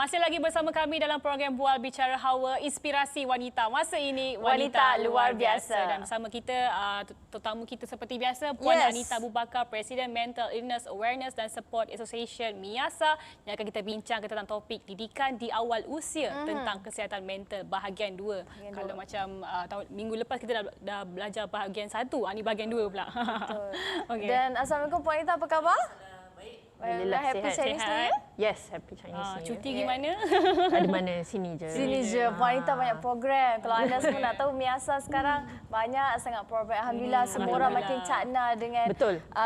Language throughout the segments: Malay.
Masih lagi bersama kami dalam program Bual Bicara Hawa Inspirasi Wanita. Masa ini Wanita Luar Biasa. Dan bersama kita tetamu kita seperti biasa Puan Anita Abu Bakar, Presiden Mental Illness Awareness dan Support Association MIASA, yang akan kita bincangkan tentang topik didikan di awal usia tentang kesihatan mental bahagian 2. Kalau macam minggu lepas kita dah belajar bahagian 1, ini bahagian 2 pula. Okay. Dan Assalamualaikum Puan Anita, apa khabar? Alhamdulillah, happy Chinese New Year? Yes, happy Chinese New Year. Cuti gimana? Ada mana? Sini je. Sini je. Puan Anita banyak program. Kalau anda semua nak tahu, MIASA sekarang banyak sangat program. Alhamdulillah, semua orang makin cakna dengan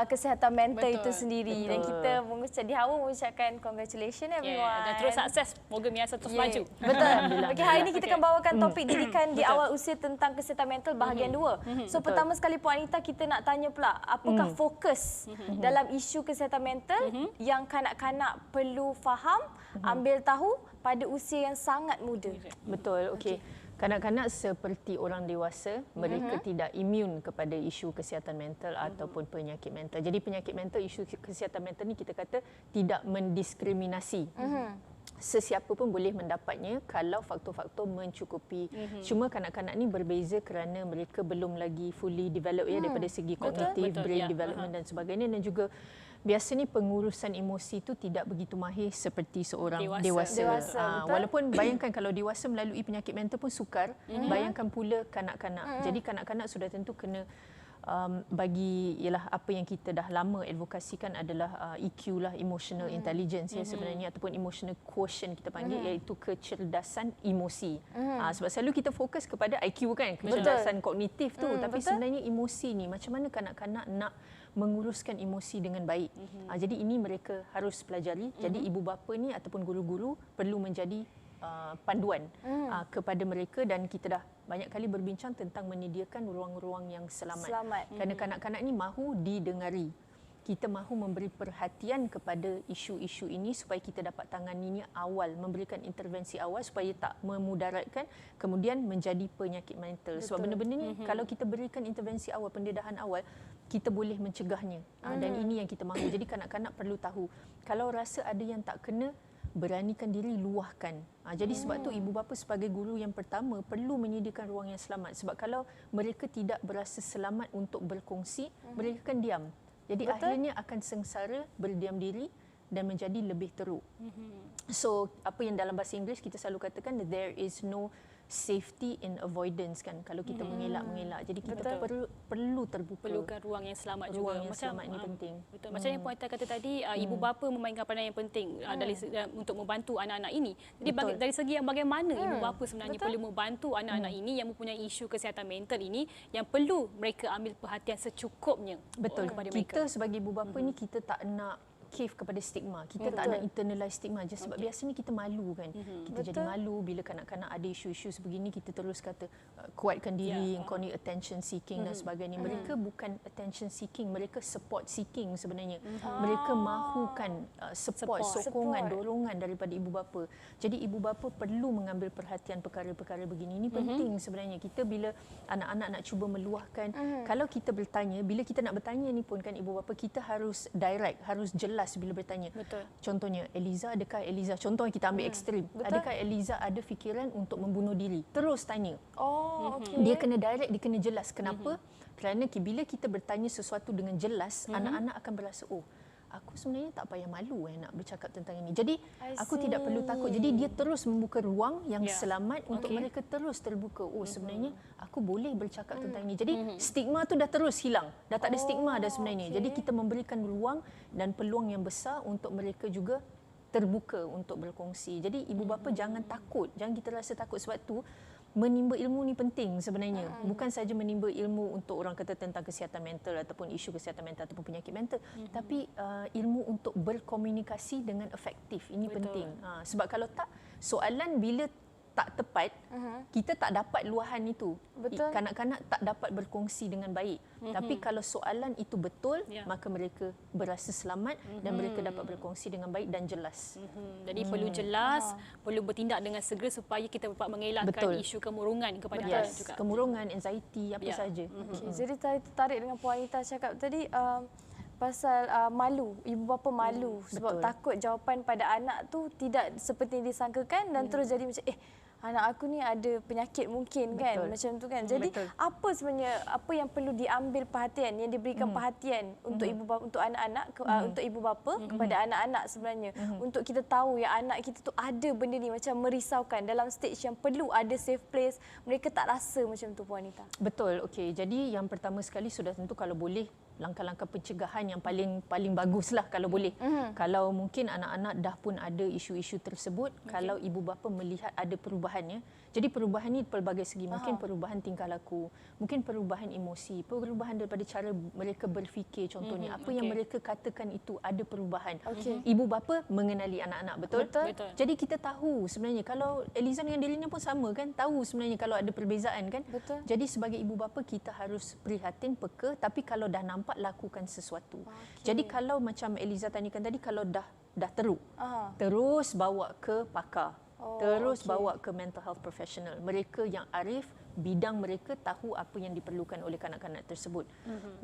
kesihatan mental itu sendiri. Dan kita di Hawa mengucapkan congratulations everyone. Dan terus sukses. Moga MIASA terus maju. Betul. Okay, hari ini kita akan bawakan topik didikan di awal usia tentang kesihatan mental bahagian 2. So pertama sekali Puan Anita, kita nak tanya pula, apakah fokus dalam isu kesihatan mental yang kanak-kanak perlu faham, ambil tahu pada usia yang sangat muda? Betul, okey. Kanak-kanak seperti orang dewasa, mereka tidak imun kepada isu kesihatan mental ataupun penyakit mental. Jadi penyakit mental, isu kesihatan mental ni kita kata tidak mendiskriminasi. Sesiapa pun boleh mendapatnya kalau faktor-faktor mencukupi. Cuma kanak-kanak ni berbeza kerana mereka belum lagi fully develop daripada segi kognitif, brain development dan sebagainya, dan juga biasanya pengurusan emosi itu tidak begitu mahir seperti seorang dewasa. Walaupun bayangkan kalau dewasa melalui penyakit mental pun sukar, bayangkan pula kanak-kanak. Jadi kanak-kanak sudah tentu kena bagi ialah apa yang kita dah lama advokasikan adalah EQ lah, emotional intelligence sebenarnya, ataupun emotional quotient kita panggil, iaitu kecerdasan emosi. Sebab selalu kita fokus kepada IQ kan, kecerdasan kognitif tu, tapi sebenarnya emosi ni macam mana kanak-kanak nak menguruskan emosi dengan baik. Jadi ini mereka harus pelajari. Jadi ibu bapa ni ataupun guru-guru perlu menjadi panduan kepada mereka, dan kita dah banyak kali berbincang tentang menyediakan ruang-ruang yang selamat. Kerana kanak-kanak ni mahu didengari. Kita mahu memberi perhatian kepada isu-isu ini supaya kita dapat tanganinya awal, memberikan intervensi awal supaya tak memudaratkan kemudian menjadi penyakit mental. Sebab benda-benda ni kalau kita berikan intervensi awal, pendedahan awal, kita boleh mencegahnya. Dan ini yang kita mahu. Jadi kanak-kanak perlu tahu, kalau rasa ada yang tak kena, beranikan diri, luahkan. Jadi sebab tu ibu bapa sebagai guru yang pertama perlu menyediakan ruang yang selamat. Sebab kalau mereka tidak berasa selamat untuk berkongsi, mereka akan diam. Jadi akhirnya akan sengsara, berdiam diri dan menjadi lebih teruk. So apa yang dalam bahasa Inggeris kita selalu katakan, there is no safety in avoidance kan, kalau kita mengelak-mengelak. Jadi kita perlu terbuka. Perlukan ruang yang selamat juga. Ruang yang selamat ni penting. Betul. Macam yang Puan Anita kata tadi, ibu bapa memainkan peranan yang penting untuk membantu anak-anak ini. Jadi dari segi yang bagaimana ibu bapa sebenarnya perlu membantu anak-anak ini yang mempunyai isu kesihatan mental ini, yang perlu mereka ambil perhatian secukupnya kepada mereka. Kita sebagai ibu bapa ni kita tak nak cave kepada stigma. Kita tak nak internalize stigma je, sebab biasanya kita malu kan. Kita jadi malu bila kanak-kanak ada isu-isu sebegini, kita terus kata kuatkan diri, kau ni attention seeking dan sebagainya. Mereka bukan attention seeking, mereka support seeking sebenarnya. Mereka mahukan support, sokongan, dorongan daripada ibu bapa. Jadi ibu bapa perlu mengambil perhatian perkara-perkara begini. Ini penting sebenarnya. Kita bila anak-anak nak cuba meluahkan, kalau kita bertanya, bila kita nak bertanya ni pun kan ibu bapa, kita harus direct, harus jelas bila bertanya. Contohnya, Eliza, adakah Eliza, contoh yang kita ambil ekstrim, adakah Eliza ada fikiran untuk membunuh diri? Terus tanya. Dia kena direct, dia kena jelas. Kenapa? Kerana bila kita bertanya sesuatu dengan jelas, anak-anak akan berasa, oh, aku sebenarnya tak payah malu nak bercakap tentang ini. Jadi aku tidak perlu takut. Jadi dia terus membuka ruang yang selamat untuk mereka terus terbuka. Oh, sebenarnya aku boleh bercakap tentang ini. Jadi stigma tu dah terus hilang. Dah tak ada stigma dah sebenarnya. Jadi kita memberikan ruang dan peluang yang besar untuk mereka juga terbuka untuk berkongsi. Jadi ibu bapa jangan takut. Jangan kita rasa takut. Sebab tu menimba ilmu ni penting sebenarnya. Bukan saja menimba ilmu untuk orang kata tentang kesihatan mental ataupun isu kesihatan mental ataupun penyakit mental, tapi ilmu untuk berkomunikasi dengan efektif. Ini penting. Sebab kalau tak, soalan bila tak tepat, kita tak dapat luahan itu. Kanak-kanak tak dapat berkongsi dengan baik. Tapi kalau soalan itu betul, maka mereka berasa selamat dan mereka dapat berkongsi dengan baik dan jelas. Jadi perlu jelas, perlu bertindak dengan segera supaya kita dapat mengelakkan isu kemurungan kepada anak juga. Kemurungan, anxiety, apa saja. Jadi tertarik dengan Puan Anita cakap tadi, pasal malu. Ibu bapa malu sebab betul. takut jawapan pada anak tu tidak seperti yang disangkakan dan terus jadi macam anak aku ni ada penyakit mungkin kan, Betul. macam tu kan. Jadi Betul. apa sebenarnya apa yang perlu diambil perhatian, yang diberikan perhatian untuk ibu bapa, untuk anak-anak untuk ibu bapa kepada anak-anak sebenarnya untuk kita tahu yang anak kita tu ada benda ni macam merisaukan dalam stage yang perlu ada safe place, mereka tak rasa macam tu Puan Anita. Betul. Okey. Jadi yang pertama sekali sudah tentu kalau boleh langkah-langkah pencegahan yang paling baguslah kalau boleh. Kalau mungkin anak-anak dah pun ada isu-isu tersebut, kalau ibu bapa melihat ada perubahannya. Jadi perubahan ni pelbagai segi, mungkin perubahan tingkah laku, mungkin perubahan emosi, perubahan daripada cara mereka berfikir contohnya. Apa yang mereka katakan itu ada perubahan. Ibu bapa mengenali anak-anak, betul? Betul. Jadi kita tahu sebenarnya kalau Eliza dengan Delina pun sama kan, tahu sebenarnya kalau ada perbezaan kan. Betul. Jadi sebagai ibu bapa kita harus prihatin, peka, tapi kalau dah nampak lakukan sesuatu. Jadi kalau macam Eliza tanyakan tadi, kalau dah teruk, terus bawa ke pakar. Terus bawa ke mental health professional. Mereka yang arif, bidang mereka tahu apa yang diperlukan oleh kanak-kanak tersebut.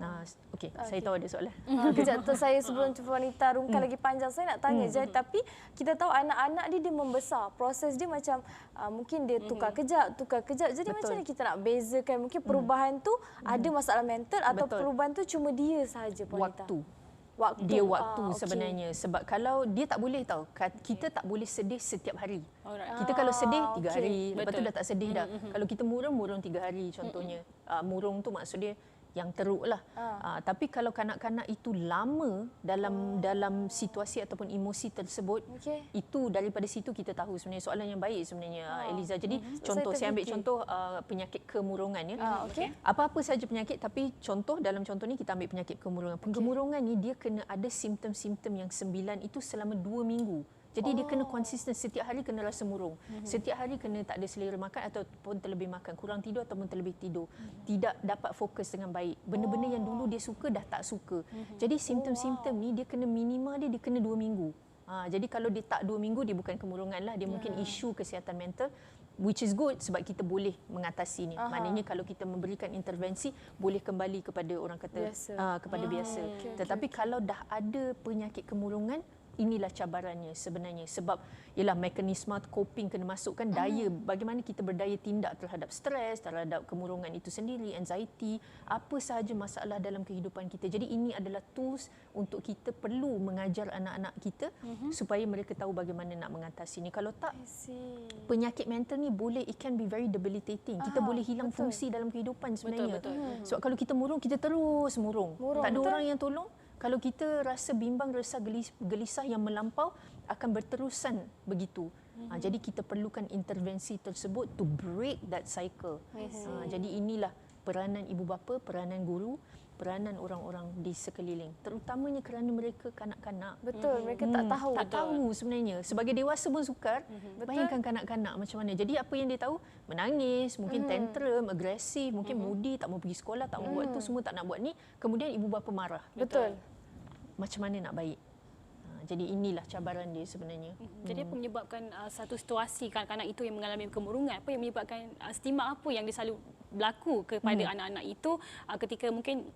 Nah, okey, saya tahu ada soalan. Kejap tu saya sebelum Puan Anita rungkai lagi panjang, saya nak tanya je, tapi kita tahu anak-anak dia membesar, proses dia macam mungkin dia tukar kejap. Jadi Betul. macam mana kita nak bezakan mungkin perubahan tu ada masalah mental atau Betul. perubahan tu cuma dia sahaja Puan Anita? Dia waktu okey. sebenarnya. Sebab kalau dia tak boleh tahu, kita tak boleh sedih setiap hari. Alright. Kita kalau sedih 3 okey. hari, lepas tu Betul. dah tak sedih dah. Kalau kita murung 3 hari contohnya. Murung tu maksud dia yang teruk lah. Tapi kalau kanak-kanak itu lama dalam situasi ataupun emosi tersebut, itu daripada situ kita tahu sebenarnya. Soalan yang baik sebenarnya, Eliza. Jadi contoh, saya ambil contoh penyakit kemurungan ya. Apa-apa saja penyakit, tapi dalam contoh ni kita ambil penyakit kemurungan. Kemurungan ni dia kena ada simptom-simptom yang 9 itu selama 2 minggu. Jadi dia kena konsisten, setiap hari kena rasa murung. Setiap hari kena tak ada selera makan ataupun terlebih makan, kurang tidur ataupun terlebih tidur. Tidak dapat fokus dengan baik. Benda-benda yang dulu dia suka dah tak suka. Jadi simptom-simptom ni dia kena minima dia kena 2 minggu. Jadi kalau dia tak 2 minggu, dia bukan kemurungan lah, dia mungkin isu kesihatan mental. Which is good sebab kita boleh mengatasi ni. Maknanya kalau kita memberikan intervensi, boleh kembali kepada orang kata kepada biasa. Tetapi kalau dah ada penyakit kemurungan, inilah cabarannya sebenarnya. Sebab ialah mekanisme coping kena masukkan daya, bagaimana kita berdaya tindak terhadap stres, terhadap kemurungan itu sendiri, anxiety, apa sahaja masalah dalam kehidupan kita. Jadi ini adalah tools untuk kita perlu mengajar anak-anak kita supaya mereka tahu bagaimana nak mengatasi ni. Kalau tak, penyakit mental ni boleh, it can be very debilitating. Kita boleh hilang fungsi dalam kehidupan sebenarnya. Sebab kalau kita murung, kita terus murung. Tak ada orang yang tolong. Kalau kita rasa bimbang, rasa gelisah yang melampau, akan berterusan begitu. Jadi kita perlukan intervensi tersebut to break that cycle. Jadi inilah peranan ibu bapa, peranan guru, peranan orang-orang di sekeliling. Terutamanya kerana mereka kanak-kanak. Betul, mereka tak tahu. Tak tahu sebenarnya. Sebagai dewasa pun sukar. Bayangkan kanak-kanak macam mana. Jadi apa yang dia tahu? Menangis, mungkin tantrum, agresif, mungkin moody, tak mau pergi sekolah, tak mau buat tu, semua tak nak buat ni. Kemudian ibu bapa marah. Betul. Macam mana nak baik? Jadi inilah cabaran dia sebenarnya. Jadi apa menyebabkan satu situasi kanak-kanak itu yang mengalami kemurungan? Apa yang menyebabkan stigma apa yang dia selalu berlaku kepada anak-anak itu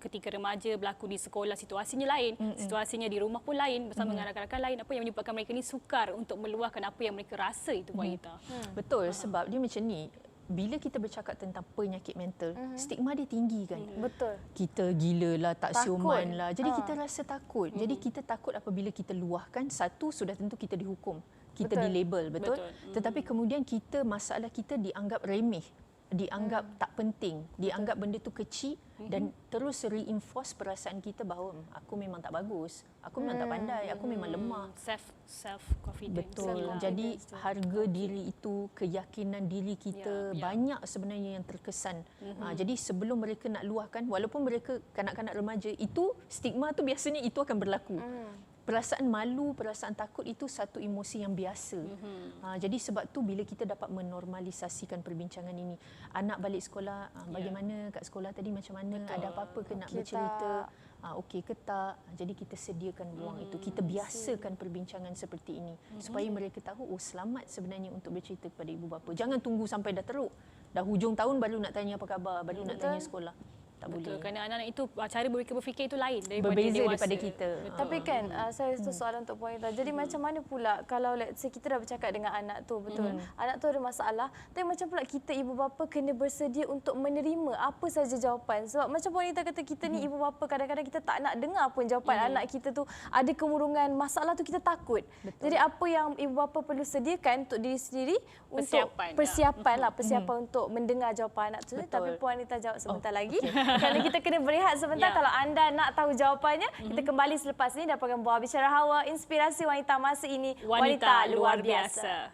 ketika remaja berlaku di sekolah situasinya lain, situasinya di rumah pun lain bersama dengan rakan-rakan lain. Apa yang menyebabkan mereka ni sukar untuk meluahkan apa yang mereka rasa itu Puan Anita? Betul, sebab dia macam ni. Bila kita bercakap tentang penyakit mental, stigma dia tinggi kan. Betul. Kita gila lah, tak Takut. siuman lah. Jadi kita rasa takut. Jadi kita takut apabila kita luahkan, satu sudah tentu kita dihukum. Kita dilabel, betul? Tetapi kemudian masalah kita dianggap remeh. Dianggap tak penting, dianggap benda tu kecil dan terus reinforce perasaan kita bahawa aku memang tak bagus, aku memang tak pandai, aku memang lemah. Self confidence. Betul. Jadi harga diri itu, keyakinan diri kita banyak sebenarnya yang terkesan. Jadi sebelum mereka nak luahkan, walaupun mereka kanak-kanak remaja, itu stigma tu biasanya itu akan berlaku. Perasaan malu, perasaan takut itu satu emosi yang biasa. Jadi sebab tu bila kita dapat menormalisasikan perbincangan ini, anak balik sekolah, bagaimana kat sekolah tadi, macam mana, ada apa-apa ke nak bercerita, okey ke tak. Jadi kita sediakan ruang itu, kita biasakan perbincangan seperti ini supaya mereka tahu, selamat sebenarnya untuk bercerita kepada ibu bapa. Jangan tunggu sampai dah teruk, dah hujung tahun baru nak tanya apa khabar, baru nak tanya sekolah. Tak Betul, boleh. kerana anak-anak itu cara mereka berfikir itu lain daripada Berbeza dewasa. daripada kita. Tapi kan saya itu soalan untuk Puan Anita. Jadi macam mana pula kalau let's say kita dah bercakap dengan anak tu, betul? Anak tu ada masalah, tapi macam pula kita ibu bapa kena bersedia untuk menerima apa saja jawapan. Sebab macam Puan Anita kata, kita ni ibu bapa kadang-kadang kita tak nak dengar pun jawapan anak kita tu ada kemurungan, masalah tu kita takut. Betul. Jadi apa yang ibu bapa perlu sediakan untuk diri sendiri untuk persiapan untuk mendengar jawapan anak tu. Betul. Tapi Puan Anita jawab sebentar lagi. Kerana kita kena berehat sebentar. Kalau anda nak tahu jawapannya, kita kembali selepas ini dalam program Buah Bicara Hawa, inspirasi wanita masa ini, Wanita luar biasa.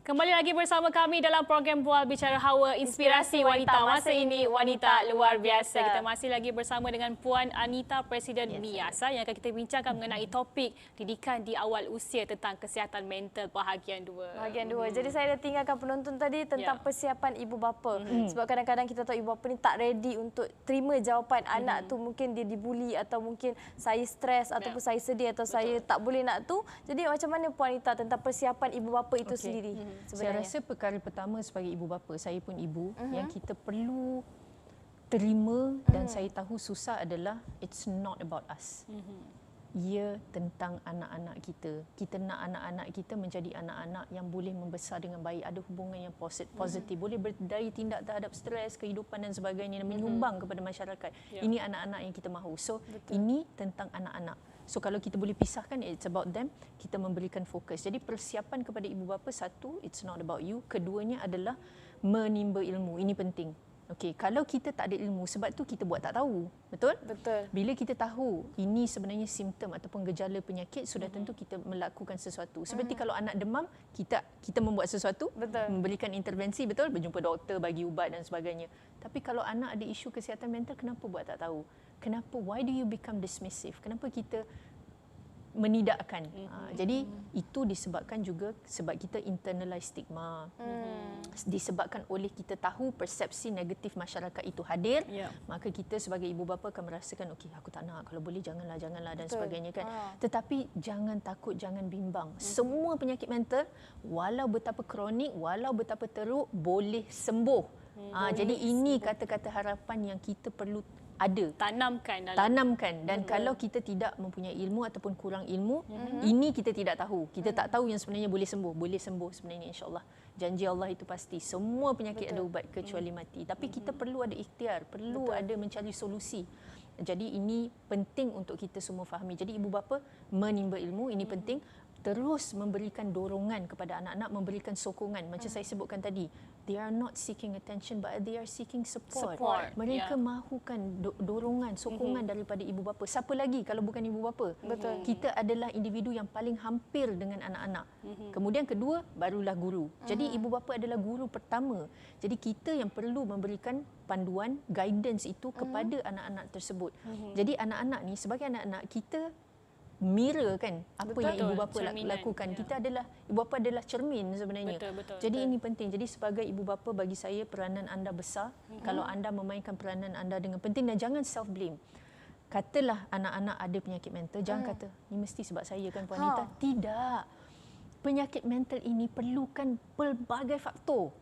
Kembali lagi bersama kami dalam program Bual Bicara Hawa, inspirasi wanita masa ini, wanita luar biasa. Kita masih lagi bersama dengan Puan Anita, Presiden MIASA, yang akan kita bincangkan mengenai topik didikan di awal usia tentang kesihatan mental bahagian 2. Bahagian 2. Jadi saya dah tinggalkan penonton tadi tentang persiapan ibu bapa. Sebab kadang-kadang kita tahu ibu bapa ni tak ready untuk terima jawapan anak tu, mungkin dia dibuli atau mungkin saya stres ataupun saya sedih atau saya tak boleh nak tu. Jadi macam mana Puan Anita tentang persiapan ibu bapa itu sendiri? Saya rasa perkara pertama sebagai ibu bapa, saya pun ibu, yang kita perlu terima dan saya tahu susah adalah it's not about us. Ia tentang anak-anak kita. Kita nak anak-anak kita menjadi anak-anak yang boleh membesar dengan baik, ada hubungan yang positif, boleh berdaya tindak terhadap stres, kehidupan dan sebagainya, dan menyumbang kepada masyarakat. Ini anak-anak yang kita mahu. So, ini tentang anak-anak. So kalau kita boleh pisahkan, it's about them, kita memberikan fokus. Jadi persiapan kepada ibu bapa, satu, it's not about you. Keduanya adalah menimba ilmu. Ini penting. Okey, kalau kita tak ada ilmu, sebab tu kita buat tak tahu. Betul? Betul. Bila kita tahu ini sebenarnya simptom ataupun gejala penyakit, sudah tentu kita melakukan sesuatu. Seperti kalau anak demam, kita membuat sesuatu, memberikan intervensi, betul? Berjumpa doktor, bagi ubat dan sebagainya. Tapi kalau anak ada isu kesihatan mental, kenapa buat tak tahu? Kenapa? Why do you become dismissive? Kenapa kita menidakkan? Jadi itu disebabkan juga sebab kita internalize stigma. Disebabkan oleh kita tahu persepsi negatif masyarakat itu hadir, maka kita sebagai ibu bapa akan merasakan, okey, aku tak nak, kalau boleh janganlah dan sebagainya kan. Tetapi jangan takut, jangan bimbang. Semua penyakit mental, walau betapa kronik, walau betapa teruk, boleh sembuh. Jadi ini kata-kata harapan yang kita perlu ada, tanamkan. Dan kalau kita tidak mempunyai ilmu ataupun kurang ilmu, ini kita tidak tahu. Kita tak tahu yang sebenarnya boleh sembuh sebenarnya, insya-Allah. Janji Allah itu pasti. Semua penyakit ada ubat kecuali mati. Tapi kita perlu ada ikhtiar, perlu ada mencari solusi. Jadi ini penting untuk kita semua fahami. Jadi ibu bapa menimba ilmu, ini penting. Terus memberikan dorongan kepada anak-anak, memberikan sokongan. Macam saya sebutkan tadi, they are not seeking attention but they are seeking support. Mereka mahukan dorongan, sokongan daripada ibu bapa. Siapa lagi kalau bukan ibu bapa? Betul. Kita adalah individu yang paling hampir dengan anak-anak. Kemudian kedua, barulah guru. Jadi ibu bapa adalah guru pertama. Jadi kita yang perlu memberikan panduan, guidance itu kepada anak-anak tersebut. Jadi anak-anak ni, sebagai anak-anak, kita mirror kan apa yang ibu bapa lakukan. Kita adalah, ibu bapa adalah cermin sebenarnya. Jadi ini penting. Jadi sebagai ibu bapa, bagi saya peranan anda besar. Kalau anda memainkan peranan anda dengan penting, dan jangan self blame. Katalah anak-anak ada penyakit mental, jangan kata ni mesti sebab saya kan Puan Anita. Tidak. Penyakit mental ini perlukan pelbagai faktor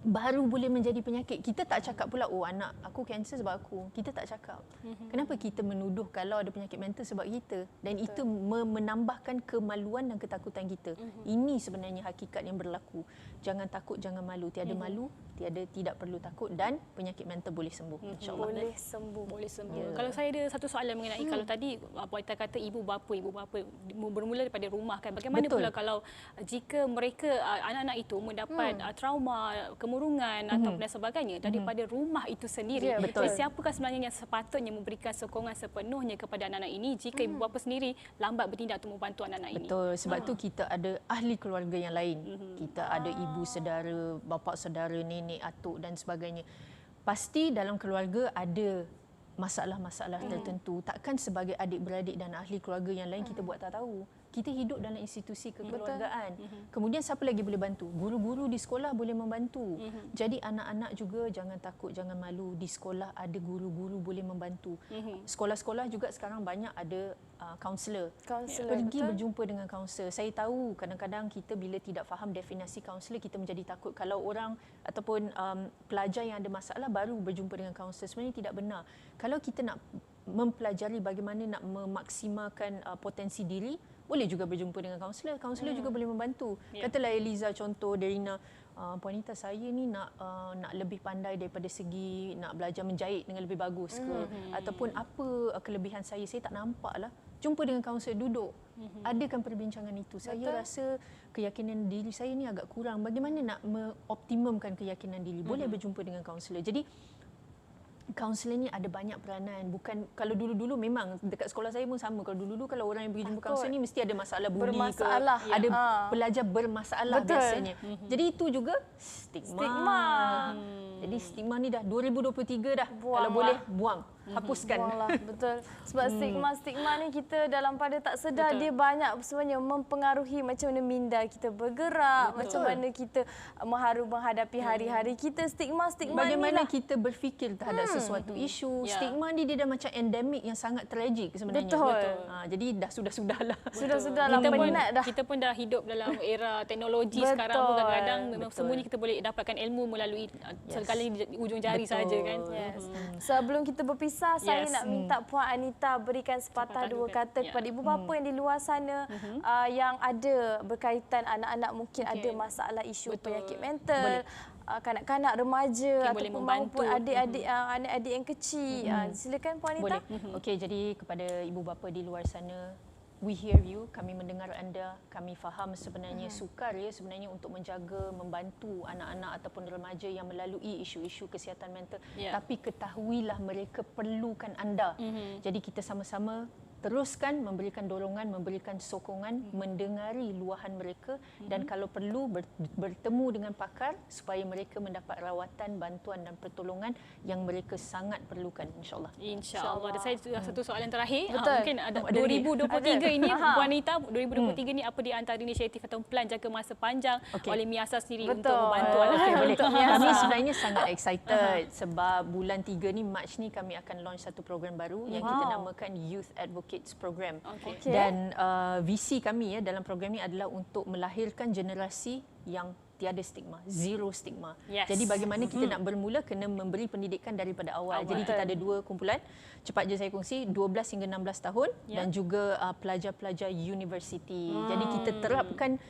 baru boleh menjadi penyakit. Kita tak cakap pula, oh anak aku kanser sebab aku. Kita tak cakap. Kenapa kita menuduh kalau ada penyakit mental sebab kita? Dan itu menambahkan kemaluan dan ketakutan kita. Ini sebenarnya hakikat yang berlaku. Jangan takut, jangan malu. Tiada malu, tidak perlu takut, dan penyakit mental boleh sembuh, insya-Allah. Boleh sembuh. Kalau saya ada satu soalan mengenai kalau tadi Puan Anita kata ibu bapa bermula daripada rumah kan. Bagaimana pula kalau jika mereka anak-anak itu mendapat trauma, kemurungan ataupun dan sebagainya daripada rumah itu sendiri. Siapakah sebenarnya yang sepatutnya memberikan sokongan sepenuhnya kepada anak-anak ini jika ibu bapa sendiri lambat bertindak untuk membantu anak-anak ini? Betul. Sebab tu kita ada ahli keluarga yang lain. Kita ada ibu saudara, bapa saudara, nenek, atuk dan sebagainya. Pasti dalam keluarga ada masalah-masalah tertentu. Takkan sebagai adik-beradik dan ahli keluarga yang lain kita buat tak tahu. kita hidup dalam institusi kekeluargaan. Kemudian siapa lagi boleh bantu? Guru-guru di sekolah boleh membantu. Jadi anak-anak juga jangan takut, jangan malu. Di sekolah ada guru-guru boleh membantu. Sekolah-sekolah juga sekarang banyak ada kaunselor. Pergi berjumpa dengan kaunselor. Saya tahu kadang-kadang kita bila tidak faham definisi kaunselor, kita menjadi takut. Kalau orang ataupun pelajar yang ada masalah baru berjumpa dengan kaunselor, sebenarnya tidak benar. Kalau kita nak mempelajari bagaimana nak memaksimalkan potensi diri, boleh juga berjumpa dengan kaunselor. Kaunselor juga boleh membantu. Katalah Eliza contoh, Derina, Puan Anita, saya ni nak lebih pandai daripada segi nak belajar menjahit dengan lebih bagus ke, ataupun apa kelebihan saya tak nampak lah. Jumpa dengan kaunselor, duduk. Adakan perbincangan itu. Saya rasa keyakinan diri saya ni agak kurang. Bagaimana nak mengoptimumkan keyakinan diri? Boleh berjumpa dengan kaunselor. Jadi kaunselor ni ada banyak peranan. Bukan kalau dulu-dulu memang dekat sekolah saya pun sama. Kalau dulu-dulu kalau orang yang pergi jumpa kaunselor ni mesti ada masalah bully ke, ada pelajar bermasalah biasanya. Jadi itu juga stigma. Jadi stigma ni dah 2023 dah. Kalau boleh buang, hapuskan. Buanglah, betul. Sebab stigma ni kita dalam pada tak sedar dia banyak sebenarnya mempengaruhi macam mana minda kita bergerak, macam mana kita menghadapi hari-hari kita. Stigma bagaimana ni lah. kita berfikir terhadap sesuatu isu. Stigma ni dia dah macam endemik yang sangat tragik sebenarnya. Betul. Jadi dah sudah-sudahlah. Sudah-sudahlah penat dah. Kita pun dah hidup dalam era teknologi sekarang pun kadang-kadang memang semuanya kita boleh dapatkan ilmu melalui sekali di ujung jari saja kan. Sebelum kita berpisah, saya nak minta Puan Anita berikan sepatah dua kata kepada ibu bapa yang di luar sana yang ada berkaitan anak-anak mungkin ada masalah isu penyakit mental. Kanak-kanak remaja ataupun maupun adik-adik anak-adik yang kecil. Silakan Puan Anita. Okey, jadi kepada ibu bapa di luar sana, we hear you, kami mendengar anda, kami faham sebenarnya sukar sebenarnya untuk menjaga, membantu anak-anak ataupun remaja yang melalui isu-isu kesihatan mental. Tapi ketahuilah mereka perlukan anda. Jadi kita sama-sama teruskan memberikan dorongan, memberikan sokongan, mendengari luahan mereka dan kalau perlu bertemu dengan pakar supaya mereka mendapat rawatan, bantuan dan pertolongan yang mereka sangat perlukan, insya-Allah. Insya-Allah. Dan saya satu soalan terakhir. Mungkin ada 2023 ini Puan Anita, 2023 ni apa di antara inisiatif atau plan jangka masa panjang oleh MIASA sendiri untuk membantu anak-anak? Kami sebenarnya sangat excited sebab bulan 3 ni, Mac ni kami akan launch satu program baru yang kita namakan Youth Advocates Program. Dan visi kami dalam program ini adalah untuk melahirkan generasi yang tiada stigma, zero stigma. Jadi bagaimana kita nak bermula, kena memberi pendidikan daripada awal. Jadi kita ada 2 kumpulan, cepat je saya kongsi, 12 hingga 16 tahun dan juga pelajar-pelajar universiti. Jadi kita terapkan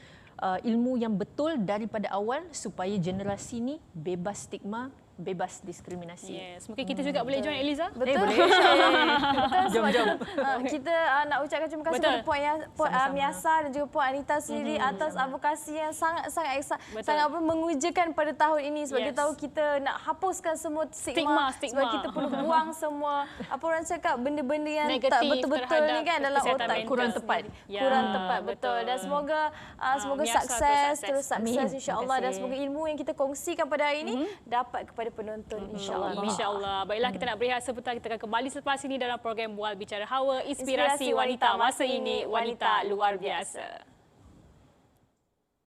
ilmu yang betul daripada awal supaya generasi ni bebas stigma, bebas diskriminasi. Mungkin kita juga boleh join, Eliza? Betul. Boleh. Jom. Kita nak ucapkan terima kasih kepada Puan MIASA dan juga Puan Anita sendiri atas advokasi yang sangat mengujakan pada tahun ini sebab kita tahu kita nak hapuskan semua stigma. Sebab kita perlu buang semua apa orang cakap benda-benda yang negatif tak betul-betul ni kan dalam otak. Kurang tepat. Kurang tepat, betul. Dan semoga sukses, terus sukses insya-Allah dan semoga ilmu yang kita kongsikan pada hari ini dapat kepada penonton insya-Allah. Insya-Allah. Baiklah, kita nak berehat sebentar, kita akan kembali selepas ini dalam program Bual Bicara Hawa, Inspirasi Wanita Masa Ini, Wanita Luar Biasa.